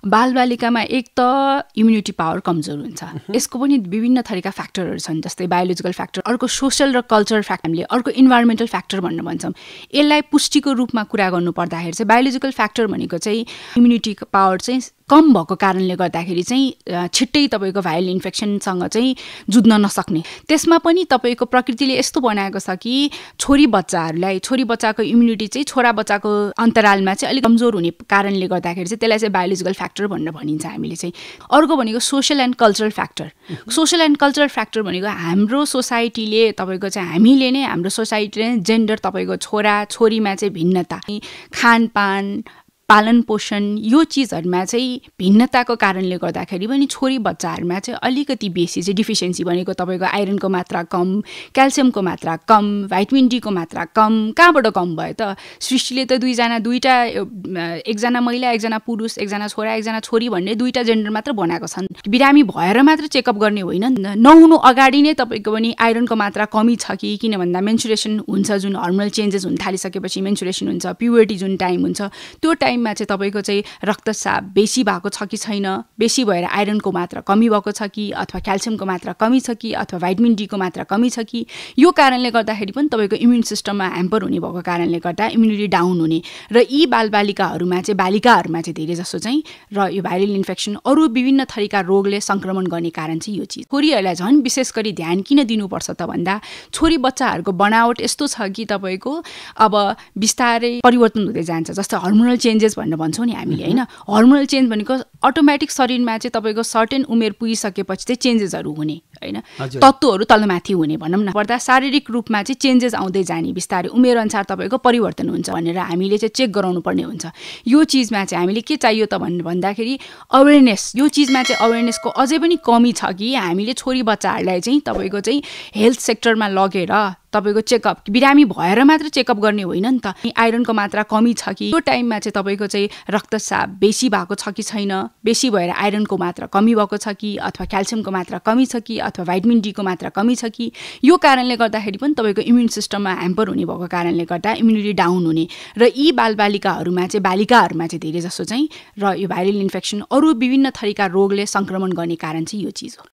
बालबालिकामा एक त immunity power कमजोर हुन्छ, यसको पनि विभिन्न थरीका फ्याक्टरहरू छन्, जस्तै बायोलोजिकल फ्याक्टर, अर्को सोशल र कल्चरल फ्याक्टर, हामीले अर्को इन्भाइरोमेन्टल फ्याक्टर भनेर भन्छौँ। यसलाई पुष्टिको रूपमा कुरा गर्नु पर्दाखेरि चाहिँ बायोलोजिकल फ्याक्टर भनेको चाहिँ इम्युनिटी पावर चाहिँ कम भएको कारणले गर्दाखेरि चाहिँ छिट्टै तपाईँको भाइरल इन्फेक्सनसँग चाहिँ जुझ्न नसक्ने। त्यसमा पनि तपाईँको प्रकृतिले यस्तो बनाएको छ कि छोरी बच्चाको इम्युनिटी चाहिँ छोरा बच्चाको अन्तरालमा चाहिँ अलिक कमजोर हुने कारणले गर्दाखेरि चाहिँ त्यसलाई चाहिँ बायोलोजिकल फ्याक्टर भनेर भनिन्छ हामीले चाहिँ। अर्को भनेको social and cultural factor. Social and cultural factor भनेको हाम्रो सोसाइटीले तपाईँको चाहिँ हामीले नै हाम्रो सोसाइटीले नै जेन्डर तपाईँको छोरा छोरीमा चाहिँ भिन्नता, खानपान, पालन पोषण यो चिजहरूमा चाहिँ भिन्नताको कारणले गर्दाखेरि पनि छोरी बच्चाहरूमा चाहिँ अलिकति बेसी चाहिँ डिफिसियन्सी भनेको तपाईँको आइरनको मात्रा कम, क्याल्सियमको मात्रा कम, भाइटामिन डीको मात्रा कम। कहाँबाट कम भयो त? सृष्टिले त दुईटा एकजना महिला एकजना पुरुष, एकजना छोरा एकजना छोरी भन्ने दुईटा जेन्डर मात्र बनाएको छन्। बिरामी भएर मात्र चेकअप गर्ने होइन, नहुनु अगाडि नै तपाईँको पनि आइरनको मात्रा कमी छ कि, किन भन्दा मेन्सुरेसन हुन्छ, जुन हर्मोनल चेन्जेस हुन थालिसकेपछि मेन्सुरेसन हुन्छ, प्युबर्टी जुन टाइम हुन्छ, त्यो टाइममा चाहिँ तपाईँको चाहिँ रक्तचाप बेसी भएको छ कि छैन, बेसी भएर आइरनको मात्रा कमी भएको छ कि, अथवा क्याल्सियमको मात्रा कमी छ कि, अथवा भाइटामिन डीको मात्रा कमी छ कि, यो कारणले गर्दाखेरि पनि तपाईँको इम्युन सिस्टममा ह्याम्पर हुने भएको कारणले गर्दा इम्युनिटी डाउन हुने। र यी बालिकाहरूमा चाहिँ धेरै जसो चाहिँ र यो भाइरल इन्फेक्सन अरू विभिन्न थरीका रोगले सङ्क्रमण गर्ने कारण चाहिँ यो चिज। छोरीहरूलाई झन् विशेष गरी ध्यान किन दिनुपर्छ त भन्दा छोरी बच्चाहरूको बनावट यस्तो छ कि तपाईँको अब बिस्तारै परिवर्तन हुँदै जान्छ, जस्तो हर्मोनल चेन्जेस भनेर भन्छौँ नि हामीले होइन। हर्मोनल चेन्ज भनेको अटोमेटिक शरीरमा चाहिँ तपाईँको सर्टेन उमेर पुगिसकेपछि चाहिँ चेन्जेसहरू हुने होइन, तत्त्वहरू तलमाथि हुने भनौँ न पर्दा शारीरिक रूपमा चाहिँ चेन्जेस आउँदै जाने, बिस्तारै उमेर अनुसार तपाईँको परिवर्तन हुन्छ भनेर हामीले चाहिँ चेक गराउनु पर्ने हुन्छ। यो चिजमा चाहिँ हामीले के चाहियो त भनेर भन्दाखेरि अवेरनेस, यो चिजमा चाहिँ अवेरनेसको अझै पनि कमी छ कि हामीले छोरी बच्चाहरूलाई चाहिँ तपाईँको चाहिँ हेल्थ सेक्टरमा लगेर तपाईँको चेकअप, बिरामी भएर मात्र चेकअप गर्ने होइन नि त, आइरनको मात्रा कमी छ कि, त्यो टाइममा चाहिँ तपाईँको चाहिँ रक्तचाप बेसी भएको छ कि छैन, बेसी भएर आइरनको मात्रा कमी भएको छ कि, अथवा क्याल्सियमको मात्रा कमी छ कि, अथवा भाइटामिन डीको मात्रा कमी छ कि, यो कारणले गर्दाखेरि पनि तपाईँको इम्युन सिस्टममा ह्याम्पर हुने भएको कारणले गर्दा इम्युनिटी डाउन हुने। र यी बालिकाहरूमा चाहिँ धेरै जसो चाहिँ र यो भाइरल इन्फेक्सन अरू विभिन्न थरीका रोगले सङ्क्रमण गर्ने कारण चाहिँ यो चिज हो।